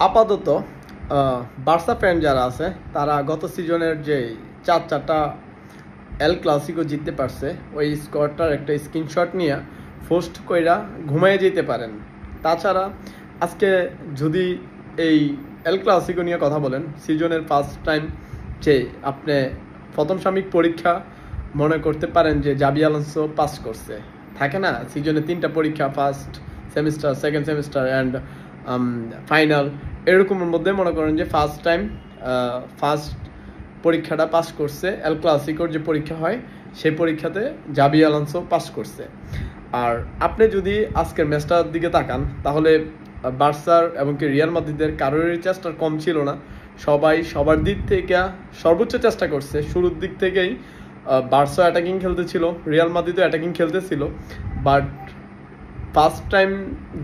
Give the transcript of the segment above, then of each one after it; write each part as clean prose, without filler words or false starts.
আপাতত Barca fan যারা আছে তারা গত সিজনের যে চারটা এল ক্লাসিকো জিততে পারছে ওই স্কোরটার একটা স্ক্রিনশট নিয়ে পোস্ট কইরা ঘুমায় যেতে পারেন। তাছাড়া আজকে যদি এই এল ক্লাসিকো নিয়ে কথা বলেন, সিজনের ফার্স্ট টাইম যে আপনি প্রথম সাময়িক পরীক্ষা মনে করতে পারেন যে জাবি আলোনসো পাস করছে, থাকে না সিজনে 3টা পরীক্ষা, first semester, second semester and final, এরকমের মধ্যে মনে করেন যে ফার্স্ট পরীক্ষাটা পাস করছে। এল ক্লাসিকোর যে পরীক্ষা হয় সেই পরীক্ষাতে জাবি আলোনসো পাস করছে। আর আপনি যদি আজকের ম্যাচটার দিকে তাকান তাহলে বার্সার এবং কি রিয়াল মাদ্রিদের কারোরই চেষ্টা কম ছিল না। সবাই সবার দিক থেকে সর্বোচ্চ চেষ্টা করছে। শুরুর দিক থেকেই বার্সা অ্যাটাকিং খেলতেছিল, রিয়াল মাদ্রিদও অ্যাটাকিং খেলতেছিল, বাট ফার্স্ট টাইম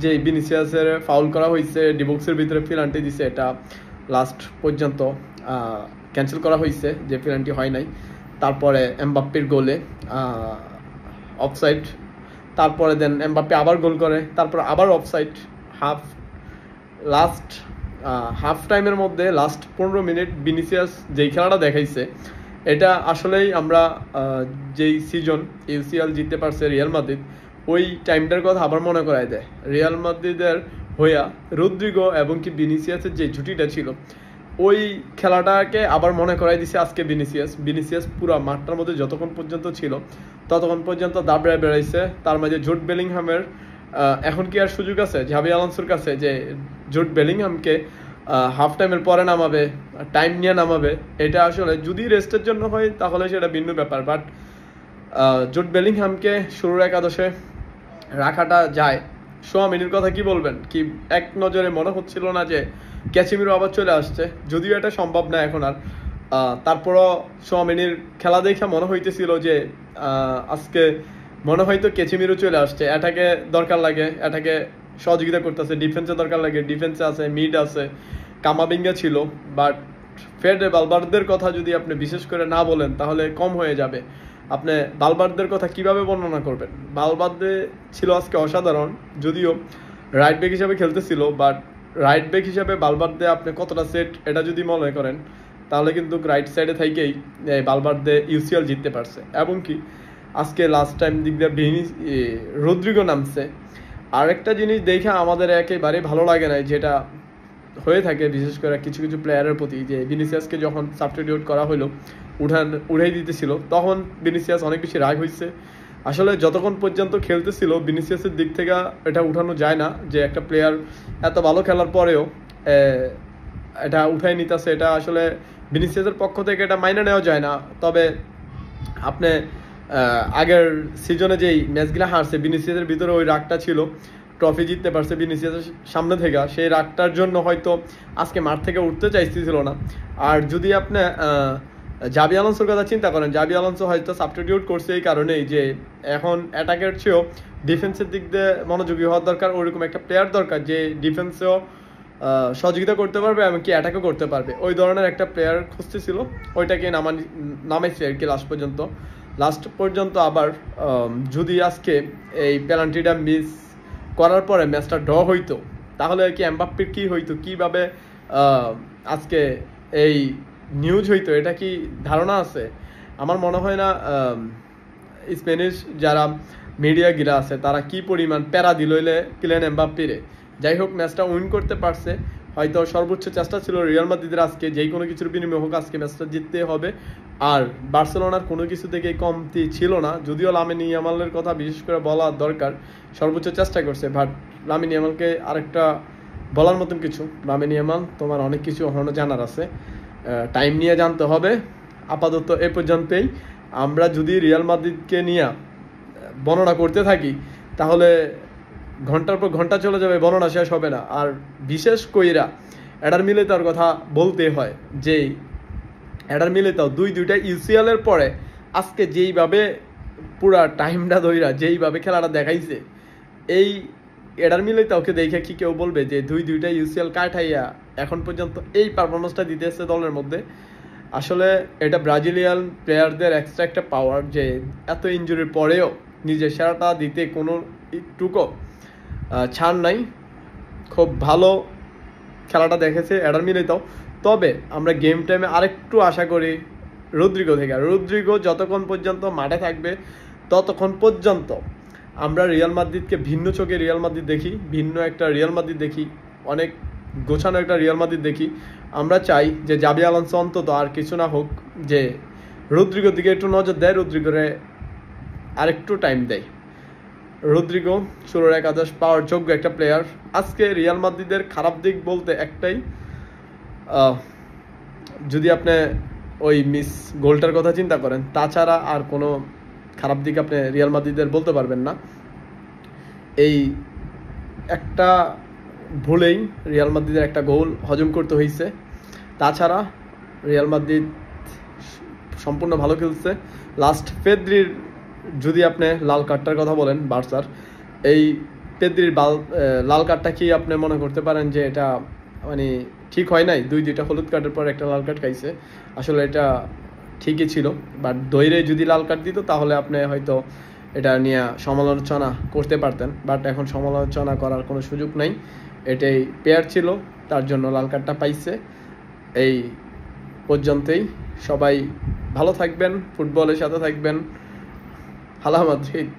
যে ভিনিসিয়াসের ফাউল করা হয়েছে, ডিবক্সের ভিতরে পেনাল্টি দিছে, এটা লাস্ট পর্যন্ত ক্যান্সেল করা হয়েছে, যে পেনাল্টি হয় নাই। তারপরে এমবাপ্পের গোলে অফসাইড, তারপরে দেন এমবাপ্পে আবার গোল করে, তারপর আবার অফসাইড। হাফ টাইমের মধ্যে লাস্ট 15 মিনিট ভিনিসিয়াস যেই খেলাটা দেখাইছে, এটা আসলেই আমরা যেই সিজন ইউসিএল জিততে পারছে রিয়াল মাদ্রিদ, ওই টাইমটার কথা আবার মনে করায় দেয়। রিয়াল মাদ্রিদের হইয়া রদ্রিগো এবং কি ভিনিসিয়াসের যে জুটিটা ছিল, ওই খেলাটাকে আবার মনে করাই দিছে আজকে ভিনিসিয়াস পুরো মাঠটার মধ্যে যতক্ষণ পর্যন্ত ছিল ততক্ষণ পর্যন্ত দাবড়ায় বেড়াইছে। তার মাঝে জুড বেলিংহামের এখন কি আর সুযোগ আছে জাবি আলোনসোর কাছে যে জুড বেলিংহামকে হাফ টাইমের পরে নামাবে, টাইম নিয়ে নামাবে? এটা আসলে যদি রেস্টের জন্য হয় তাহলে সেটা ভিন্ন ব্যাপার, বাট জুড বেলিংহামকে শুরুর একাদশে রাখাটা যায়। সোয়ামিনির কথা কি বলবেন? কি এক নজরে মনে হচ্ছিল না যে ক্যাসিমিরো আবার চলে আসছে? যদিও এটা সম্ভব না এখন আর, তারপরও সোয়ামিনির খেলা দেখে মনে হইতেছিল যে আজকে মনে হয়তো ক্যাসিমিরো চলে আসছে। অ্যাটাকে দরকার লাগে, অ্যাটাকে সহযোগিতা করতেছে, ডিফেন্সে দরকার লাগে, ডিফেন্সে আছে, মিড আছে, কামাবিঙ্গা ছিল। বাট ফেডে বালবার্দের কথা যদি আপনি বিশেষ করে না বলেন তাহলে কম হয়ে যাবে। আপনি বালবার্দের কথা কিভাবে বর্ণনা করবেন? বালবার্দে ছিল আজকে অসাধারণ, যদিও রাইট ব্যাক হিসাবে খেলতেছিল, বাট রাইট ব্যাক হিসাবে বালবার্দে আপনি কতটা সেট এটা যদি মনে করেন তাহলে কিন্তু রাইট সাইডে থেকেই বালবার্দে ইউসিএল জিততে পারছে। এবং কি আজকে লাস্ট টাইম দিক দিয়ে রদ্রিগো নামছে। আরেকটা জিনিস দেখে আমাদের একেবারে ভালো লাগে না, যেটা হয়ে থাকে বিশেষ করে কিছু কিছু প্লেয়ারের প্রতি, যে ভিনিসিয়াসকে যখন সাবস্টিটিউট করা হলো, উঠাই দিতেছিল, তখন ভিনিসিয়াস অনেক বেশি রাগ হয়েছে। আসলে যতক্ষণ পর্যন্ত খেলতেছিল ভিনিসিয়াসের দিক থেকে এটা উঠানো যায় না, যে একটা প্লেয়ার এত ভালো খেলার পরেও এটা উঠাই নিতেছে। এটা আসলে ভিনিসিয়াসের পক্ষ থেকে এটা মাইনে নেওয়া যায় না। তবে আপনি আগের সিজনে যেই ম্যাচগুলো হারছে ভিনিসিয়াসের ভিতরে ওই রাগটা ছিল, ট্রফি জিততে পারছে ভিনিসিয়াসের সামনে থেকে, সেই রাগটার জন্য হয়তো আজকে মাঠ থেকে উঠতে চাইতেছিল না। আর যদি আপনি জাবি আলোনসোর কথা চিন্তা করেন, জাবি আলোনসো হয়তো সাবস্টিটিউট করছে এই কারণেই যে এখন অ্যাটাকের চেয়েও ডিফেন্সের দিক দিয়ে মনোযোগী হওয়ার দরকার। ওইরকম একটা প্লেয়ার দরকার যে ডিফেন্সেও সহযোগিতা করতে পারবে এবং কি অ্যাটাকও করতে পারবে। ওই ধরনের একটা প্লেয়ার খুঁজতেছিল, ওইটাকে নামাইছে আর কি লাস্ট পর্যন্ত। আবার যদি আজকে এই পেনাল্টিটা মিস করার পরে ম্যাচটা ড্র হইতো তাহলে কি এমবাপ্পের কি হইতো, কিভাবে আজকে এই নিউজ হইতো, এটা কি ধারণা আছে? আমার মনে হয় না স্প্যানিশ যারা মিডিয়া গিরা আছে তারা কি পরিমাণ প্যারা দিলইলে কিলিয়ান এমবাপ্পেরে। যাই হোক, ম্যাচটা উইন করতে পারছে, হয়তো সর্বোচ্চ চেষ্টা ছিল রিয়াল মাদ্রিদের আজকে যেই কোনো কিছুর বিনিময়ে হোক আজকে ম্যাচটা জিততে হবে। আর বার্সেলোনার কোনো কিছু থেকেই কমতি ছিল না, যদিও লামিন ইয়ামালের কথা বিশেষ করে বলা দরকার, সর্বোচ্চ চেষ্টা করছে। বাট লামিন ইয়ামালকে আরেকটা বলার মতন কিছু, লামিন ইয়ামাল তোমার অনেক কিছু এখনো জানার আছে, টাইম নিয়ে জানতে হবে। আপাতত এ পর্যন্তই। আমরা যদি রিয়াল মাদ্রিদকে নিয়ে বর্ণনা করতে থাকি তাহলে ঘন্টার পর ঘন্টা চলে যাবে, বর্ণনা শেষ হবে না। আর বিশেষ কইরা এডার মিলিতাওর কথা বলতে হয়, যে এডার মিলিতাও দুইটা ইউসিএল এর পরে আজকে যেইভাবে পুরা টাইমটা ধইরা যেইভাবে খেলাটা দেখাইছে, এই এডার মিলিতাওকে দেখে কি কেউ বলবে যে দুইটা ইউসিএল কাটাইয়া এখন পর্যন্ত এই পারফরমেন্সটা দিতেছে দলের মধ্যে? আসলে এটা ব্রাজিলিয়ান প্লেয়ারদের এক্সট্রা একটা পাওয়ার, যে এত ইনজুরির পরেও নিজের সেরাটা দিতে কোনো একটুকু ছাড় নাই। খুব ভালো খেলাটা দেখেছে এডার মিলিতাও। তবে আমরা গেম টাইমে আরেকটু আশা করি রদ্রিগো থেকে। রদ্রিগো যতক্ষণ পর্যন্ত মাঠে থাকবে ততক্ষণ পর্যন্ত আমরা রিয়াল মাদ্রিদকে ভিন্ন চোখে রিয়াল মাদ্রিদ দেখি, ভিন্ন একটা রিয়াল মাদ্রিদ দেখি, অনেক গোছানো একটা রিয়াল মাদ্রিদ দেখি। আমরা চাই যে জাবি আলোনসো অন্তত আর কিছু না হোক, যে রদ্রিগোর দিকে একটু নজর দেয়, রদ্রিগোরে আরেকটু টাইম দেয়। রদ্রিগো ষোলোর একাদশ পাওয়ার যোগ্য একটা প্লেয়ার। আজকে রিয়াল মাদ্রিদের খারাপ দিক বলতে একটাই, যদি আপনি ওই মিস গোলটার কথা চিন্তা করেন, তাছাড়া আর কোনো খারাপ দিক আপনি রিয়াল মাদ্রিদের বলতে পারবেন না। এই একটা ভুলেই রিয়াল মাদ্রিদের একটা গোল হজম করতে হয়েছে। তাছাড়া রিয়াল মাদ্রিদ সম্পূর্ণ ভালো খেলছে। লাস্ট পেদ্রির যদি আপনি লাল কার্ডটার কথা বলেন, বার্সার এই পেদ্রির লাল কার্ডটা কি আপনি মনে করতে পারেন যে এটা মানে ঠিক হয় নাই? দুইটা হলুদ কার্ডের পর একটা লাল কার্ড খাইছে, আসলে এটা ঠিকই ছিল। বাট দৈরে যদি লাল কার্ড দিত তাহলে আপনি হয়তো এটা নিয়ে সমালোচনা করতে পারতেন, বাট এখন সমালোচনা করার কোনো সুযোগ নাই। এটাই পেয়ার ছিল, তার জন্য লাল কার্ডটা পাইছে। এই পর্যন্তই, সবাই ভালো থাকবেন, ফুটবলের সাথে থাকবেন। হালা মাদ্রিদ।